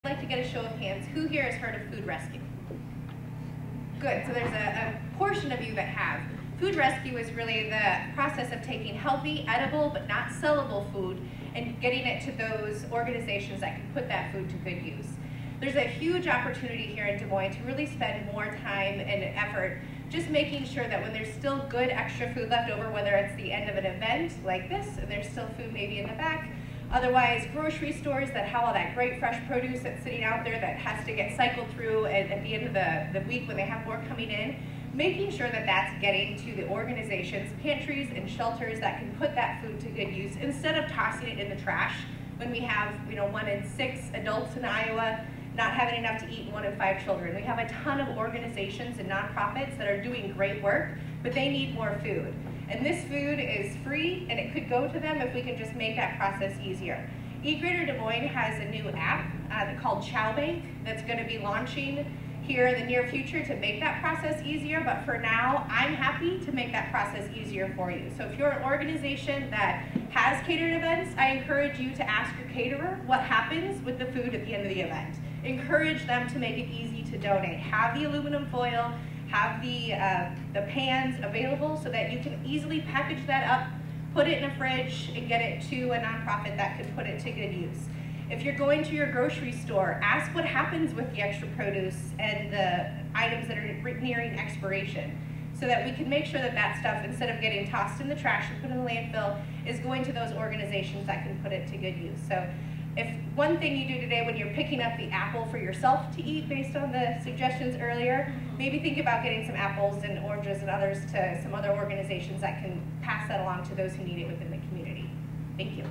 I'd like to get a show of hands. Who here has heard of food rescue? Good, so there's a portion of you that have. Food rescue is really the process of taking healthy, edible, but not sellable food and getting it to those organizations that can put that food to good use. There's a huge opportunity here in Des Moines to really spend more time and effort just making sure that when there's still good extra food left over, whether it's the end of an event like this, and there's still food maybe in the back, otherwise grocery stores that have all that great fresh produce that's sitting out there that has to get cycled through at the end of the week when they have more coming in, making sure that that's getting to the organizations, pantries and shelters that can put that food to good use instead of tossing it in the trash when we have 1 in 6 adults in Iowa not having enough to eat and 1 in 5 children. We have a ton of organizations and nonprofits that are doing great work, but they need more food. And this food is free and it could go to them if we can just make that process easier. eGreater Des Moines has a new app called Chow Bank that's going to be launching here in the near future to make that process easier, but for now, I'm happy to make that process easier for you. So if you're an organization that has catered events, I encourage you to ask your caterer what happens with the food at the end of the event. Encourage them to make it easy to donate. Have the aluminum foil, have the pans available so that you can easily package that up, put it in a fridge, and get it to a nonprofit that could put it to good use. If you're going to your grocery store, ask what happens with the extra produce and the items that are nearing expiration so that we can make sure that that stuff, instead of getting tossed in the trash and put in the landfill, is going to those organizations that can put it to good use. So if one thing you do today when you're picking up the apple for yourself to eat based on the suggestions earlier, maybe think about getting some apples and oranges and others to some other organizations that can pass that along to those who need it within the community. Thank you.